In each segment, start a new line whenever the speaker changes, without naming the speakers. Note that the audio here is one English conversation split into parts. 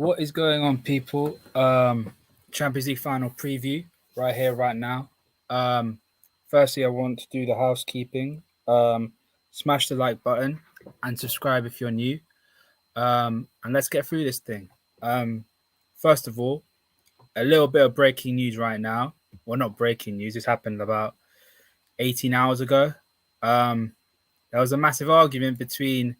What is going on, people? Champions League final preview right here, right now. Firstly, I want to do the housekeeping. Smash the like button and subscribe if you're new. And let's get through this thing. First of all, a little bit of breaking news right now. Well, not breaking news. This happened about 18 hours ago. There was a massive argument between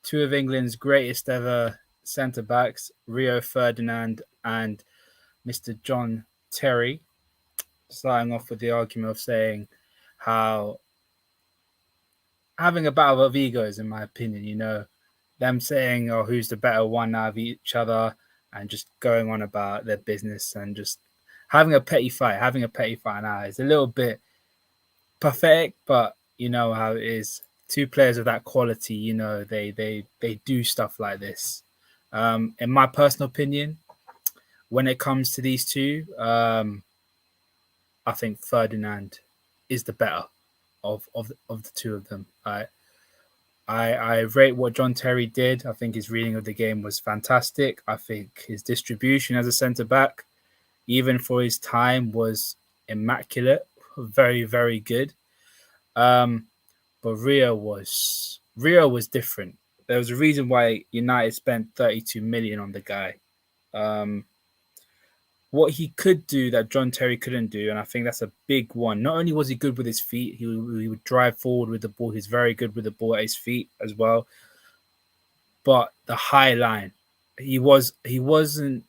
two of England's greatest ever centre backs, Rio Ferdinand and Mr. John Terry, starting off with the argument of saying how having a battle of egos, in my opinion, them saying, oh, who's the better one out of each other, and just going on about their business and just having a petty fight now is a little bit pathetic, but you know how it is. Two players of that quality, they do stuff like this. In my personal opinion, when it comes to these two, I think Ferdinand is the better of the two of them. I rate what John Terry did. I think his reading of the game was fantastic. I think his distribution as a centre back, even for his time, was immaculate. Very, very good. But Rio was different. There was a reason why United spent 32 million on the guy. What he could do that John Terry couldn't do, and I think that's a big one. Not only was he good with his feet, he would drive forward with the ball. He's very good with the ball at his feet as well. But the high line, he wasn't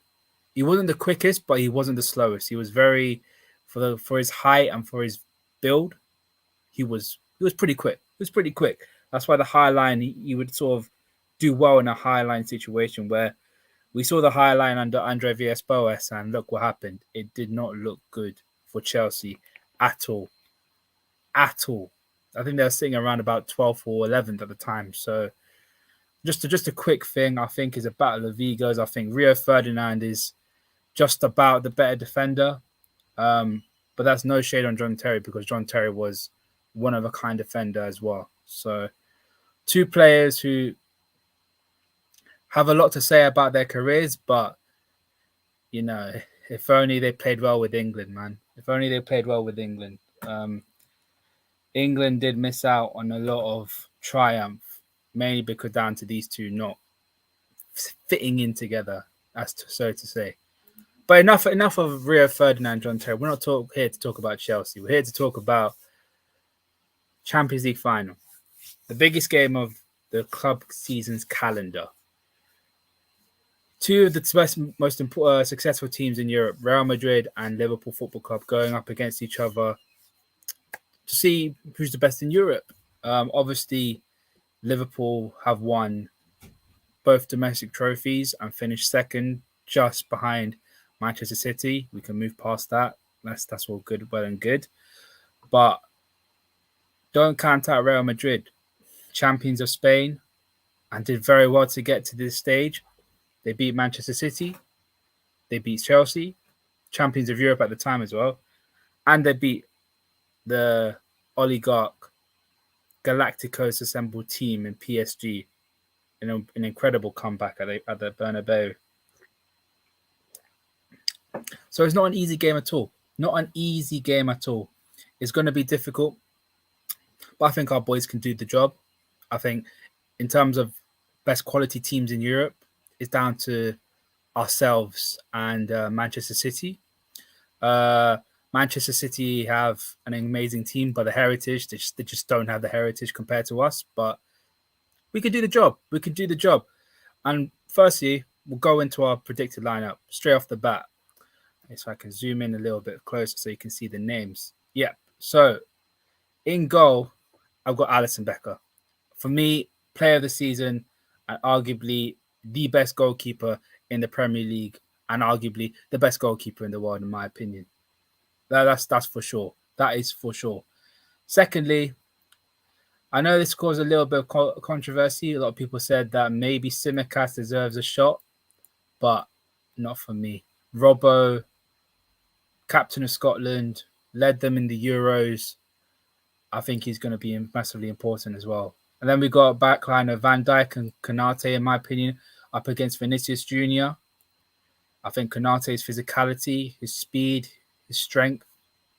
the quickest, but he wasn't the slowest. He was very for his height and for his build, he was pretty quick. He was pretty quick. That's why the high line, he would sort of do well in a high line situation where we saw the high line under Andre Villas-Boas, and look what happened. It did not look good for Chelsea at all. At all. I think they were sitting around about 12th or 11th at the time. So just a quick thing, I think, is a battle of egos. I think Rio Ferdinand is just about the better defender. But that's no shade on John Terry, because John Terry was one-of-a-kind defender as well. So two players who have a lot to say about their careers, but, if only they played well with England, man. If only they played well with England. England did miss out on a lot of triumph, mainly because down to these two not fitting in together, so to say. But enough of Rio Ferdinand, John Terry. We're not here to talk about Chelsea. We're here to talk about Champions League final, the biggest game of the club season's calendar. Two of the most successful teams in Europe, Real Madrid and Liverpool Football Club, going up against each other to see who's the best in Europe. Obviously, Liverpool have won both domestic trophies and finished second, just behind Manchester City. We can move past that. That's all good, well and good. But don't count out Real Madrid, champions of Spain, and did very well to get to this stage. They beat Manchester City. They beat Chelsea, champions of Europe at the time as well. And they beat the oligarch Galacticos assembled team in PSG in an incredible comeback at the Bernabeu. So it's not an easy game at all. Not an easy game at all. It's going to be difficult, but I think our boys can do the job. I think in terms of best quality teams in Europe, it's down to ourselves and Manchester City. Manchester City have an amazing team, but the heritage, they just don't have the heritage compared to us. But we can do the job. We can do the job. And firstly, we'll go into our predicted lineup straight off the bat. So I can zoom in a little bit closer so you can see the names. Yeah. So in goal, I've got Alisson Becker. For me, player of the season and arguably the best goalkeeper in the Premier League and arguably the best goalkeeper in the world, in my opinion. That's for sure. That is for sure. Secondly, I know this caused a little bit of controversy. A lot of people said that maybe Tsimikas deserves a shot, but not for me. Robbo, captain of Scotland, led them in the Euros. I think he's going to be massively important as well. And then we got a backline of Van Dijk and Konate, in my opinion, up against Vinicius Jr. I think Konate's physicality, his speed, his strength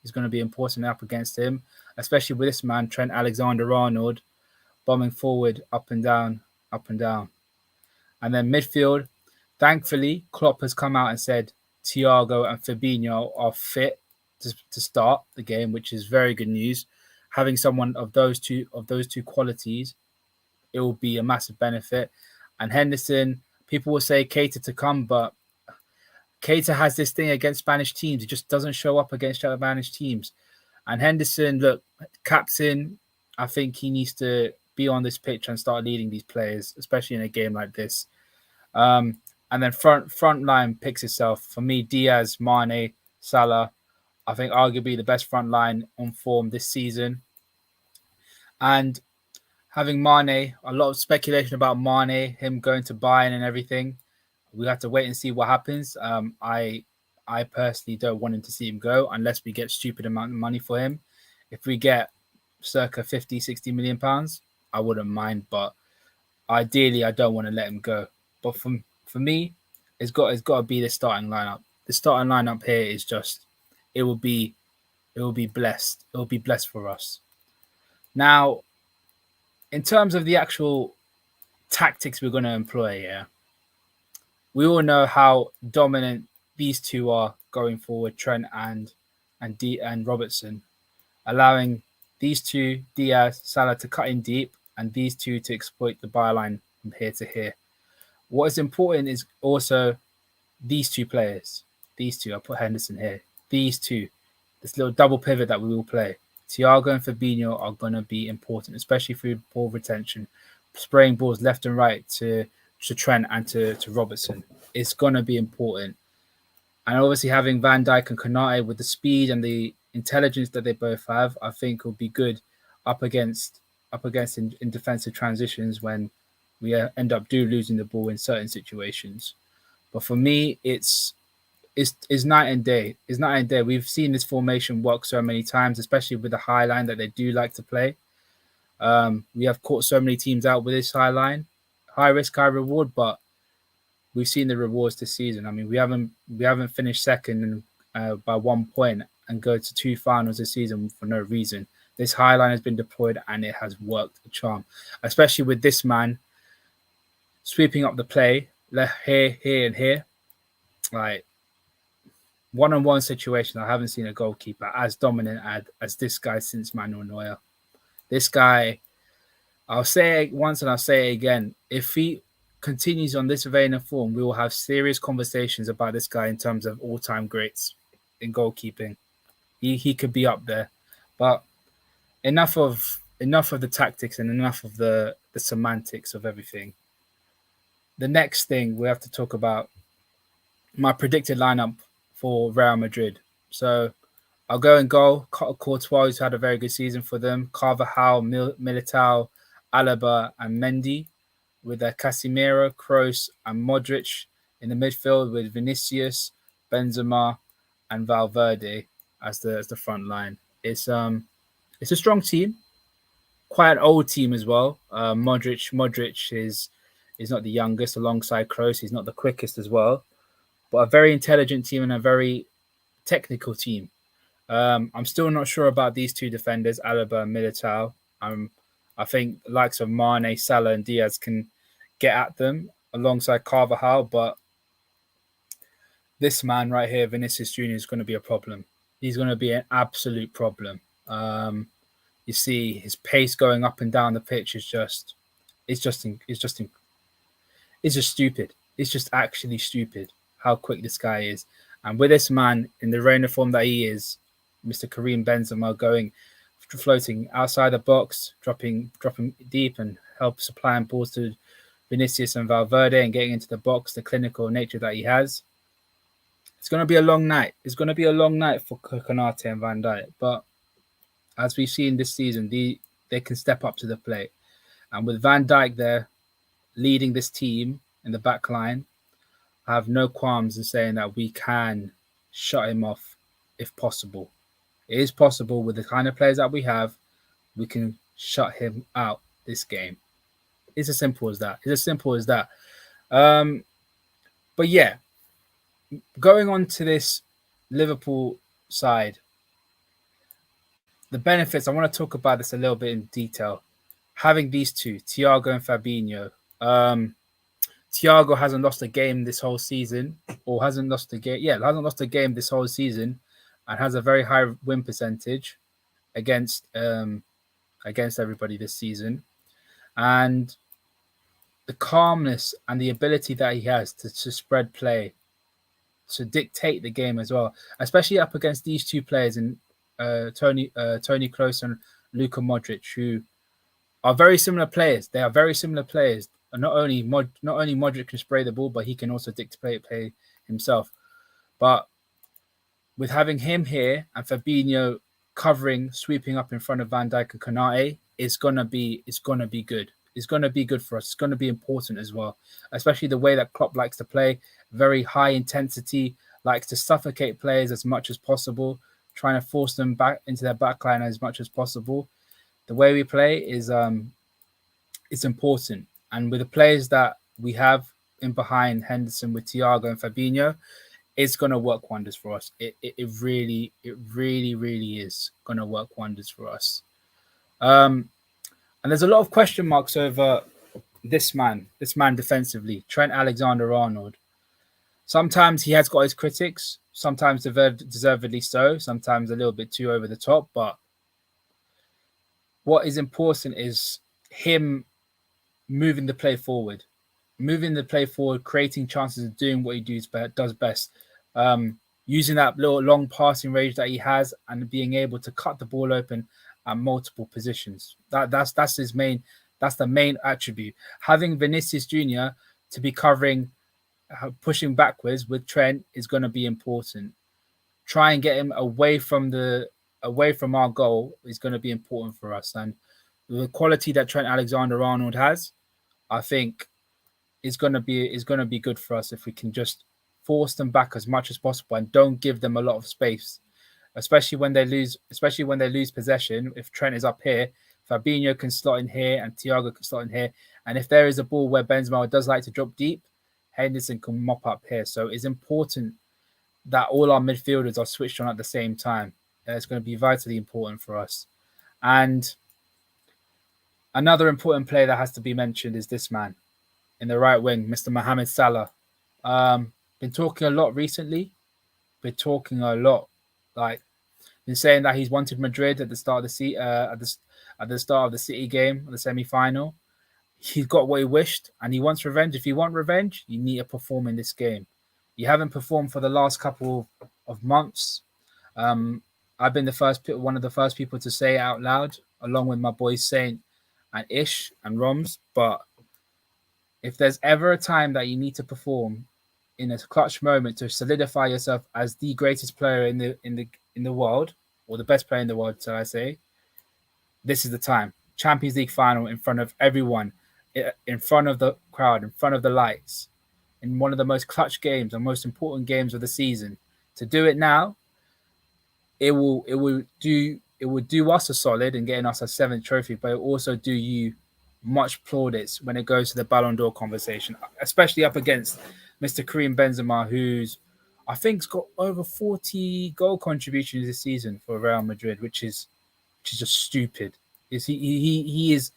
is going to be important up against him, especially with this man, Trent Alexander-Arnold, bombing forward, up and down, up and down. And then midfield, thankfully, Klopp has come out and said Thiago and Fabinho are fit to start the game, which is very good news. Having someone of those two qualities, it will be a massive benefit. And Henderson, people will say Keita to come, but Keita has this thing against Spanish teams. He just doesn't show up against Spanish teams. And Henderson, look, captain, I think he needs to be on this pitch and start leading these players, especially in a game like this. And then front line picks itself. For me, Diaz, Mane, Salah, I think arguably the best front line on form this season. And having Mane, a lot of speculation about Mane, him going to Bayern and everything. We have to wait and see what happens. I personally don't want him to see him go unless we get stupid amount of money for him. If we get circa 50, 60 million pounds, I wouldn't mind. But ideally, I don't want to let him go. But for me, it's got to be the starting lineup. The starting lineup here is just it will be blessed. It will be blessed for us. Now, in terms of the actual tactics we're going to employ, yeah, we all know how dominant these two are going forward, Trent and Robertson, allowing these two, Diaz, Salah, to cut in deep, and these two to exploit the byline from here to here. What is important is also these two players. These two, I'll put Henderson here. These two, this little double pivot that we will play. Thiago and Fabinho are going to be important, especially through ball retention, spraying balls left and right to Trent and to Robertson. It's going to be important. And obviously having Van Dijk and Konate with the speed and the intelligence that they both have, I think will be good up against in defensive transitions when we end up losing the ball in certain situations. But for me, it's night and day. It's night and day. We've seen this formation work so many times, especially with the high line that they do like to play. We have caught so many teams out with this high line, high risk, high reward, but we've seen the rewards this season. I mean, we haven't finished second by 1 point and go to 2 finals this season for no reason. This high line has been deployed and it has worked a charm, especially with this man sweeping up the play here, and here. Like, one-on-one situation, I haven't seen a goalkeeper as dominant as this guy since Manuel Neuer. This guy, I'll say it once and I'll say it again. If he continues on this vein of form, we will have serious conversations about this guy in terms of all-time greats in goalkeeping. He could be up there. But enough of the tactics and enough of the semantics of everything. The next thing we have to talk about, my predicted lineup for Real Madrid. So I'll go in goal. Courtois, who's had a very good season for them. Carvajal, Militao, Alaba, and Mendy, with Casemiro, Kroos, and Modric in the midfield, with Vinicius, Benzema, and Valverde as the front line. It's a strong team, quite an old team as well. Modric is not the youngest, alongside Kroos. He's not the quickest as well, but a very intelligent team and a very technical team. I'm still not sure about these two defenders, Alaba and Militao. I think the likes of Mane, Salah, and Diaz can get at them alongside Carvajal, but this man right here, Vinicius Jr., is going to be a problem. He's going to be an absolute problem. You see his pace going up and down the pitch is just stupid. It's just actually stupid how quick this guy is. And with this man in the reign of form that he is, Mr. Karim Benzema floating outside the box, dropping deep and supplying balls to Vinicius and Valverde and getting into the box, the clinical nature that he has. It's going to be a long night. It's going to be a long night for Konate and Van Dijk. But as we've seen this season, they can step up to the plate. And with Van Dijk there leading this team in the back line, I have no qualms in saying that we can shut him off if possible. It is possible with the kind of players that we have. We can shut him out this game. It's as simple as that. But yeah, going on to this Liverpool side, the benefits, I want to talk about this a little bit in detail. Having these two, Thiago and Fabinho. Thiago hasn't lost a game this whole season, or hasn't lost a game. Yeah, hasn't lost a game this whole season, and has a very high win percentage against everybody this season. And the calmness and the ability that he has to spread play, to dictate the game as well, especially up against these two players in Tony Kroos and Luka Modric, who are very similar players. They are very similar players. And not only Modric can spray the ball, but he can also dictate play himself. But with having him here and Fabinho covering, sweeping up in front of Van Dijk and Konate, it's gonna be good. It's gonna be good for us. It's gonna be important as well, especially the way that Klopp likes to play, very high intensity, likes to suffocate players as much as possible, trying to force them back into their backline as much as possible. The way we play is it's important, and with the players that we have in behind Henderson with Thiago and Fabinho, it's going to work wonders for us. It really is going to work wonders for us. And there's a lot of question marks over this man defensively, Trent Alexander-Arnold. Sometimes he has got his critics, sometimes deservedly so, sometimes a little bit too over the top. But what is important is him moving the play forward, creating chances and doing what he does best. Using that little long passing range that he has and being able to cut the ball open at multiple positions. That's his main. That's the main attribute. Having Vinicius Jr. to be covering, pushing backwards with Trent is going to be important. Try and get him away from our goal is going to be important for us. And the quality that Trent Alexander-Arnold has, I think, is going to be good for us if we can just force them back as much as possible and don't give them a lot of space, especially when they lose possession. If Trent is up here, Fabinho can slot in here and Thiago can slot in here. And if there is a ball where Benzema does like to drop deep, Henderson can mop up here. So it's important that all our midfielders are switched on at the same time. It's going to be vitally important for us. And another important player that has to be mentioned is this man in the right wing, Mr. Mohamed Salah. Been talking a lot recently. Been saying that he's wanted Madrid at the start of the start of the City game, the semi-final. He's got what he wished, and he wants revenge. If you want revenge, you need to perform in this game. You haven't performed for the last couple of months. I've been one of the first people to say it out loud, along with my boys Saint and Ish and Roms. But if there's ever a time that you need to perform in a clutch moment to solidify yourself as the greatest player in the world, or the best player in the world, so I say, this is the time. Champions League final in front of everyone, in front of the crowd, in front of the lights, in one of the most clutch games and most important games of the season. To do it now, it will do us a solid in getting us a 7th trophy, but it will also do you much plaudits when it goes to the Ballon d'Or conversation, especially up against Mr. Karim Benzema, who's I think's got over 40 goal contributions this season for Real Madrid, which is just stupid. He is,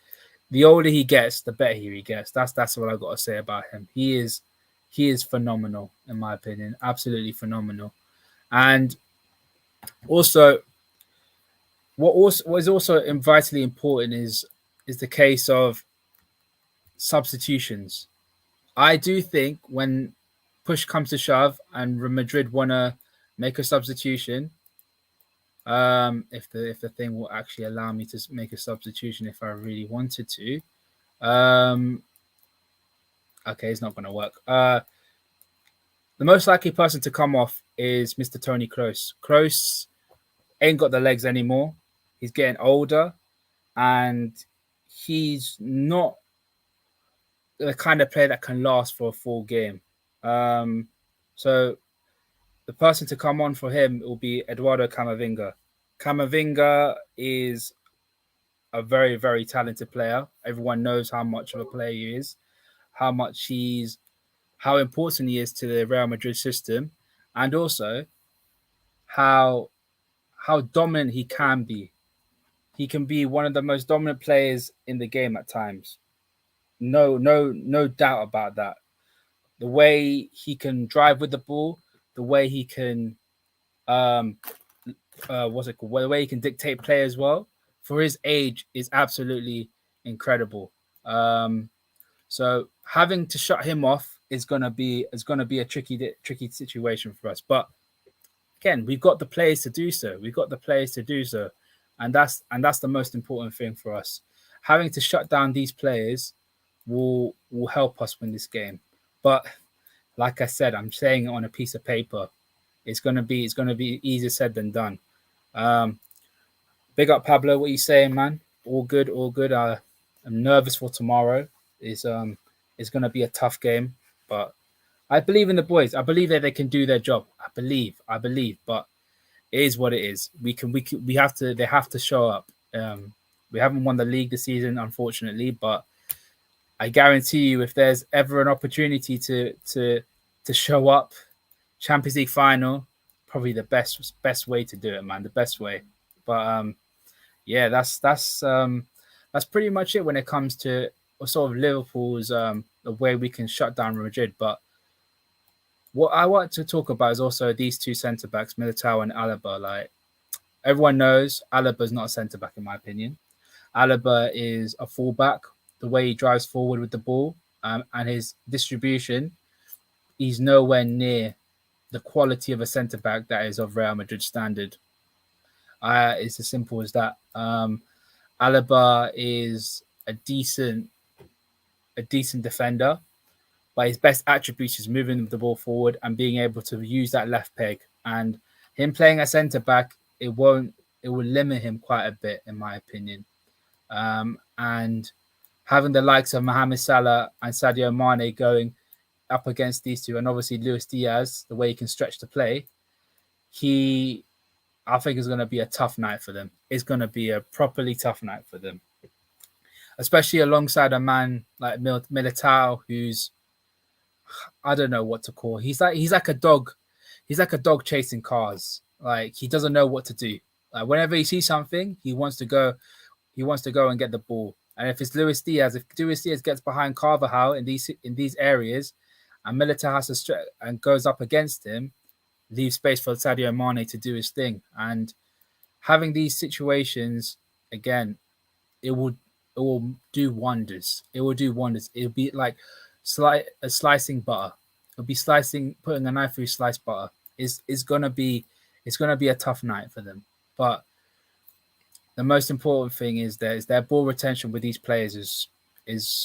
the older he gets, the better he gets. That's what I got to say about him. He is phenomenal in my opinion, absolutely phenomenal. And also, what is also vitally important is the case of substitutions. I do think when push comes to shove and Madrid want to make a substitution, if the thing will actually allow me to make a substitution if I really wanted to. Okay, it's not going to work. The most likely person to come off is Mr. Tony Kroos. Kroos ain't got the legs anymore. He's getting older, and he's not the kind of player that can last for a full game. So the person to come on for him will be Eduardo Camavinga. Camavinga is a very, very talented player. Everyone knows how much of a player he is, how important he is to the Real Madrid system. and also how dominant he can be. He can be one of the most dominant players in the game at times. No doubt about that. The way he can drive with the ball, the way he can what's it called? The way he can dictate play as well for his age is absolutely incredible. Um, so having to shut him off is gonna be a tricky situation for us. But again, we've got the players to do so. We've got the players to do so, and that's the most important thing for us. Having to shut down these players will help us win this game. But like I said, I'm saying it on a piece of paper. It's gonna be easier said than done. Um, Big up Pablo. What you saying, man? All good, all good. I'm nervous for tomorrow. It's gonna be a tough game, but I believe in the boys. I believe that they can do their job. I believe, but it is what it is. We have to. They have to show up. We haven't won the league this season, unfortunately, but I guarantee you, if there's ever an opportunity to show up, Champions League final, probably the best way to do it, man. The best way. But yeah, that's pretty much it when it comes to sort of Liverpool's the way we can shut down Madrid. But what I want to talk about is also these two centre backs, Militao and Alaba. Like everyone knows, Alaba's not a centre back in my opinion. Alaba is a fullback. The way he drives forward with the ball and his distribution, he's nowhere near the quality of a centre back that is of Real Madrid standard. It's as simple as that. Alaba is a decent defender, but his best attributes is moving the ball forward and being able to use that left peg. And him playing a centre back, it will limit him quite a bit, in my opinion. And having the likes of Mohamed Salah and Sadio Mane going up against these two, and obviously Luis Diaz, the way he can stretch the play, he I think it's going to be a tough night for them. It's going to be a properly tough night for them, especially alongside a man like Militao, who's I don't know what to call. He's like a dog. He's like a dog chasing cars. Like he doesn't know what to do. Like whenever he sees something, he wants to go. He wants to go and get the ball. And if Luis Diaz gets behind Carvajal in these areas, and Militao has to and goes up against him, leave space for Sadio Mane to do his thing. And having these situations again, it will do wonders. It will do wonders. It'll be like slicing butter. It'll be putting a knife through sliced butter. It's gonna be a tough night for them. But the most important thing is their ball retention with these players is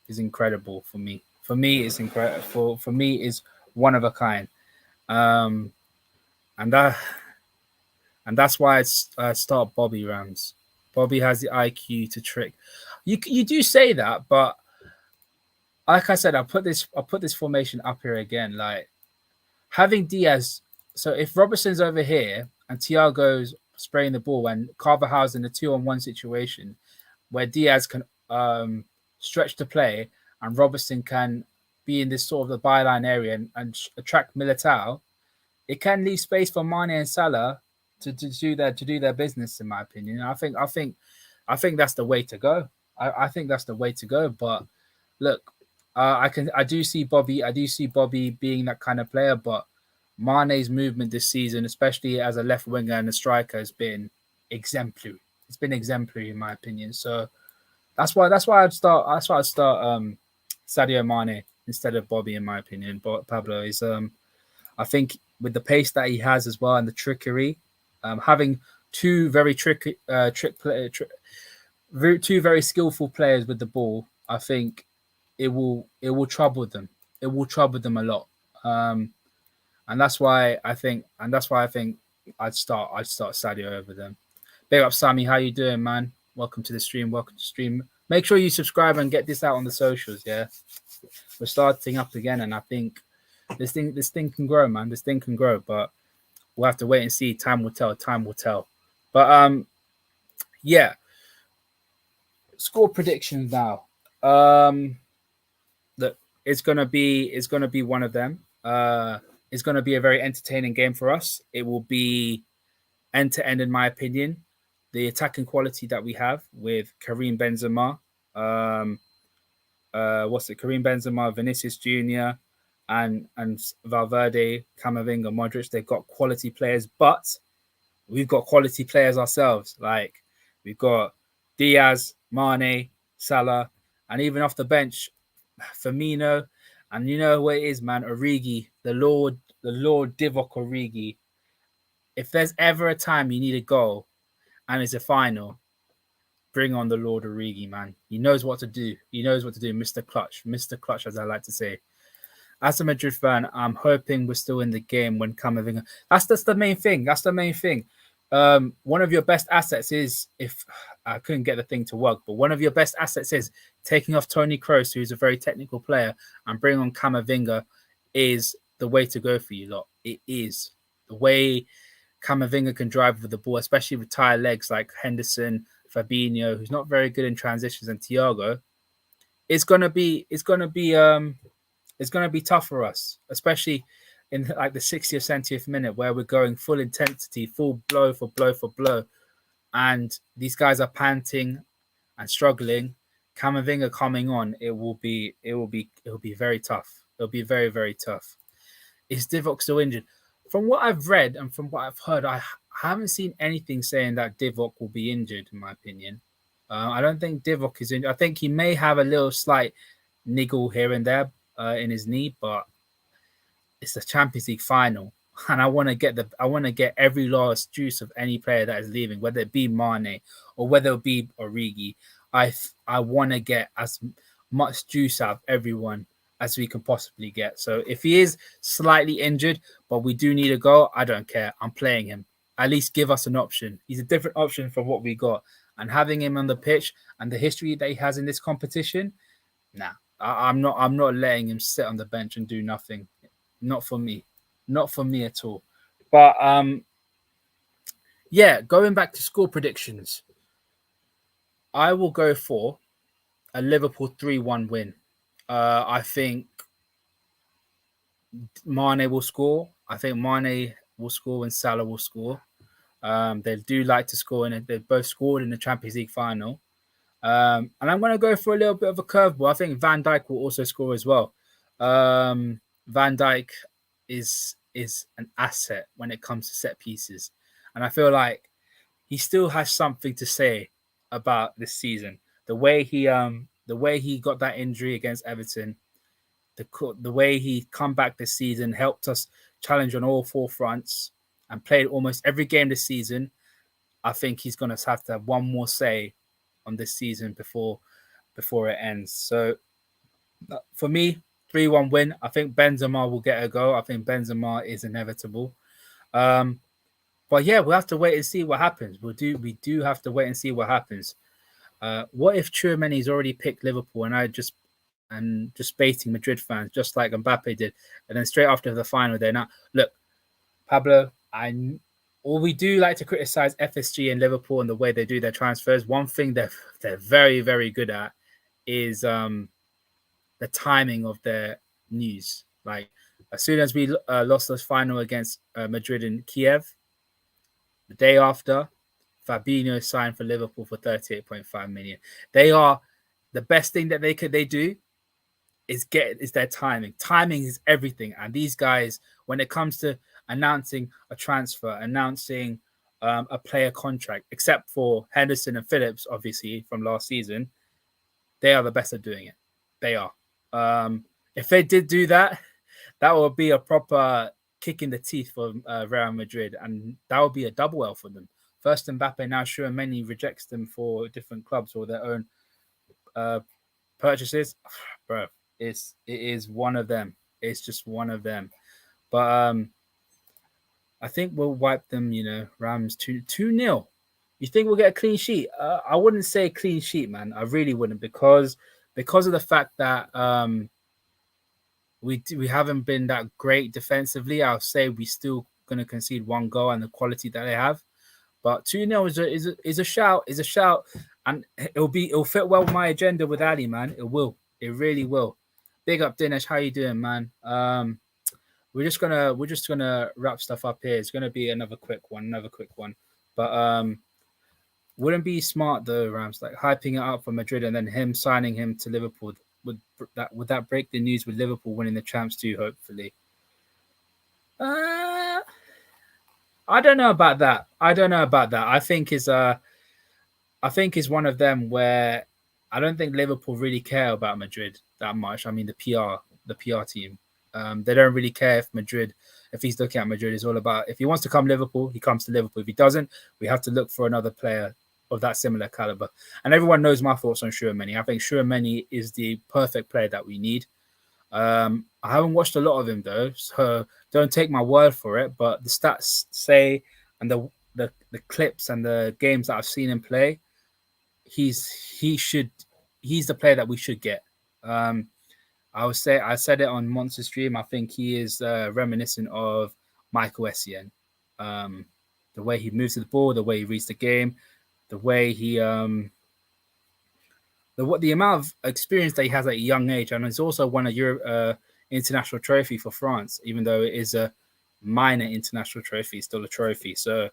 incredible for me. For me, it's incredible. For me, is one of a kind. Um, and that's why I start Bobby Rams. Bobby has the IQ to trick. You do say that, but like I said, I put this formation up here again. Like having Diaz. So if Robertson's over here and Thiago's spraying the ball and Carvajal's in a 2-on-1 situation where Diaz can stretch the play and Robertson can be in this sort of the byline area and attract Militao, it can leave space for Mane and Salah to do their business. In my opinion, I think that's the way to go. I think that's the way to go. But look, I do see Bobby being that kind of player, but Mane's movement this season, especially as a left winger and a striker, has been exemplary. It's been exemplary in my opinion. So that's why I'd start Sadio Mane instead of Bobby in my opinion. But Pablo is I think with the pace that he has as well and the trickery, having two very two very skillful players with the ball, I think it will trouble them. It will trouble them a lot. And that's why I think I'd start Sadio over them. Big up Sammy, how you doing, man? Welcome to the stream. Welcome to the stream. Make sure you subscribe and get this out on the socials. Yeah, we're starting up again, and I think this thing can grow, man. This thing can grow, but we'll have to wait and see. Time will tell. Time will tell. But yeah. Score predictions now. Look, it's gonna be one of them. is going to be a very entertaining game for us. It will be end to end, in my opinion. The attacking quality that we have with Karim Benzema, Karim Benzema, Vinicius Junior, and Valverde, Camavinga, Modric. They've got quality players, but we've got quality players ourselves. Like we've got Diaz, Mane, Salah, and even off the bench, Firmino. And you know what it is, man? Origi, the Lord Divock Origi. If there's ever a time you need a goal and it's a final, bring on the Lord Origi, man. He knows what to do. He knows what to do, Mr. Clutch. Mr. Clutch, as I like to say. As a Madrid fan, I'm hoping we're still in the game when Camavinga. That's the main thing. That's the main thing. One of your best assets is, if I couldn't get the thing to work, but one of your best assets is taking off Tony Kroos, who's a very technical player, and bring on Camavinga is the way to go for you lot. It is. The way Camavinga can drive with the ball, especially with tired legs like Henderson, Fabinho, who's not very good in transitions, and Thiago, it's gonna be tough for us, especially in like the 60th, 70th minute where we're going full intensity, full blow for blow for blow, and these guys are panting and struggling. Camavinga coming on, it will be very tough. It'll be very, very tough. Is Divock still injured? From what I've read and from what I've heard, I haven't seen anything saying that Divock will be injured, in my opinion. I don't think Divock is injured. I think he may have a little slight niggle here and there in his knee, but it's the Champions League final, and I want to get every last juice of any player that is leaving, whether it be Mane or whether it be Origi. I want to get as much juice out of everyone as we can possibly get. So if he is slightly injured, but we do need a goal, I don't care. I'm playing him. At least give us an option. He's a different option from what we got. And having him on the pitch and the history that he has in this competition, nah, I'm not letting him sit on the bench and do nothing. Not for me. Not for me at all. But yeah, going back to score predictions, I will go for a Liverpool 3-1 win. I think Mane will score. I think Mane will score and Salah will score. They do like to score, and they both scored in the Champions League final. And I'm going to go for a little bit of a curveball. I think Van Dijk will also score as well. Van Dijk is an asset when it comes to set pieces, and I feel like he still has something to say about this season. The way he got that injury against Everton, the way he come back this season, helped us challenge on all four fronts and played almost every game this season. I think he's going to have one more say on this season before it ends. So for me, 3-1 win. I think Benzema will get a go. I think Benzema is inevitable. But yeah, we'll have to wait and see what happens. We do have to wait and see what happens. What if Tchouameni's already picked Liverpool and just baiting Madrid fans, just like Mbappe did, and then straight after the final, they're not. Look, Pablo, we do like to criticize FSG and Liverpool and the way they do their transfers. One thing they're very, very good at is the timing of their news. Like as soon as we lost the final against Madrid in Kiev, the day after, Fabinho signed for Liverpool for 38.5 million. They are the best thing that they do is their timing. Timing is everything. And these guys, when it comes to announcing a transfer, announcing a player contract, except for Henderson and Phillips, obviously from last season, they are the best at doing it. They are. If they did do that, that would be a proper kick in the teeth for Real Madrid, and that would be a double L for them. First Mbappe, now Tchouameni rejects them for different clubs or their own purchases. Bro, it is one of them. It's just one of them. But I think we'll wipe them, Rams 2-0. You think we'll get a clean sheet? I wouldn't say clean sheet, man. I really wouldn't, because of the fact that we haven't been that great defensively. I'll say we still going to concede one goal and the quality that they have. But 2-0 is a shout. Is a shout, and it'll fit well with my agenda with Ali, man. It will. It really will. Big up, Dinesh. How you doing, man? we're just gonna wrap stuff up here. It's gonna be another quick one. But wouldn't be smart though, Rams, like hyping it up for Madrid and then him signing him to Liverpool. Would that break the news with Liverpool winning the champs too? Hopefully. I don't know about that. I think is one of them where I don't think Liverpool really care about Madrid that much. I mean, the PR team, they don't really care if he's looking at Madrid. It's all about if he wants to come Liverpool, he comes to Liverpool. If he doesn't, we have to look for another player of that similar caliber. And everyone knows my thoughts on Tchouaméni. I think Tchouaméni is the perfect player that we need. I haven't watched a lot of him though, so don't take my word for it. But the stats say, and the clips and the games that I've seen him play, he's the player that we should get. I said it on Monster Stream. I think he is reminiscent of Michael Essien. The way he moves the ball, the way he reads the game, the way he the amount of experience that he has at a young age, and he's also won a international trophy for France, even though it is a minor international trophy, it's still a trophy. So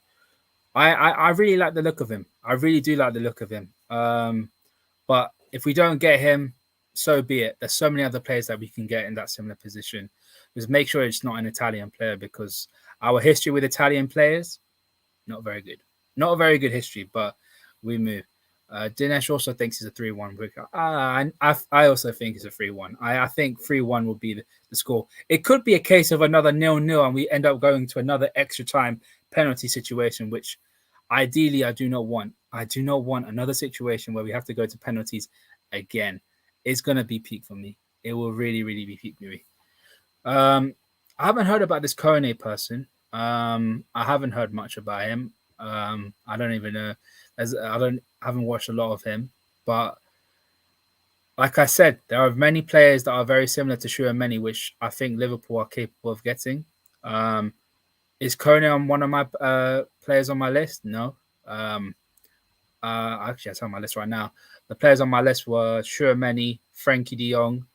I really like the look of him. I really do like the look of him. But if we don't get him, so be it. There's so many other players that we can get in that similar position. Just make sure it's not an Italian player, because our history with Italian players, not very good. Not a very good history, but we move. Dinesh also thinks it's a 3-1. I also think it's a 3-1. I think 3-1 will be the score. It could be a case of another 0-0 and we end up going to another extra time penalty situation, which ideally I do not want. I do not want another situation where we have to go to penalties again. It's going to be peak for me. It will really, really be peak for me. I haven't heard about this Kone person. I haven't heard much about him. I don't even know. I haven't watched a lot of him, but like I said, there are many players that are very similar to Tchouaméni, which I think Liverpool are capable of getting. Is Kone on one of my players on my list? No. Actually, I on my list right now. The players on my list were Tchouaméni, Frankie De Jong,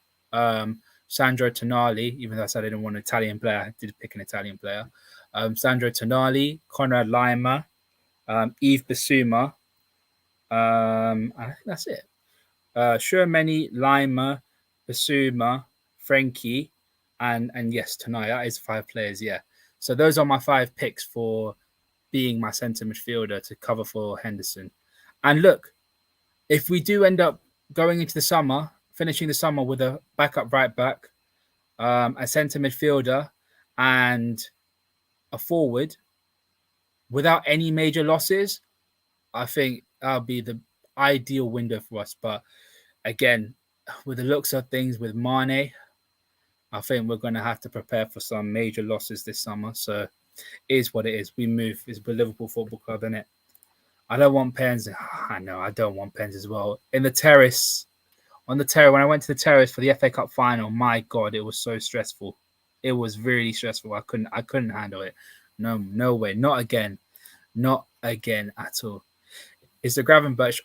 Sandro Tonali. Even though I said I didn't want an Italian player, I did pick an Italian player. Sandro Tonali, Konrad Laimer, Yves Bissouma. I think that's it. Tchouaméni, Laimer, Bissouma, Frankie, and yes, tonight that is 5 players. Yeah, so those are my 5 picks for being my centre midfielder to cover for Henderson. And look, if we do end up going into the summer, finishing the summer with a backup right back, a centre midfielder, and a forward without any major losses, I think that'll be the ideal window for us. But again, with the looks of things with Mane, I think we're going to have to prepare for some major losses this summer. So it is what it is. We move. It's the Liverpool Football Club, isn't it? I don't want pens. I know I don't want pens as well. On the terrace, when I went to the terrace for the FA Cup final, my God, it was so stressful. It was really stressful. I couldn't handle it. No way. Not again at all. Is the Gravenberch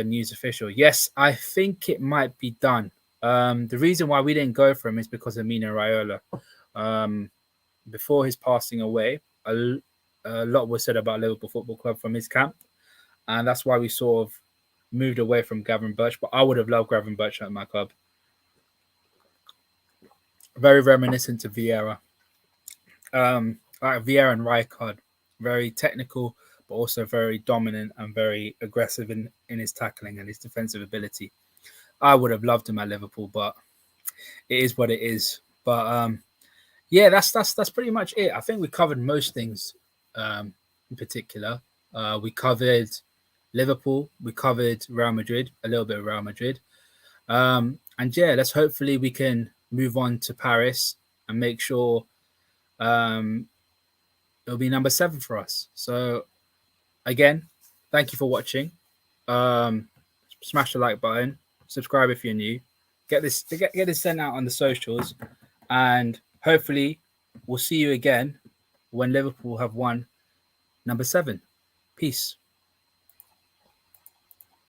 news official? Yes, I think it might be done. The reason why we didn't go for him is because of Mino Raiola. Before his passing away, a lot was said about Liverpool Football Club from his camp, and that's why we sort of moved away from Gravenberch. But I would have loved Gravenberch at my club. Very reminiscent to Vieira. Vieira and Rijkaard, very technical, but also very dominant and very aggressive in his tackling and his defensive ability. I would have loved him at Liverpool, but it is what it is. But yeah, that's pretty much it. I think we covered most things in particular. We covered Liverpool, we covered Real Madrid, a little bit of Real Madrid. And yeah, let's hopefully we can move on to Paris and make sure it'll be number 7 for us. So again, thank you for watching. Smash the like button, subscribe if you're new. Get this sent out on the socials, and hopefully we'll see you again when Liverpool have won number 7. Peace.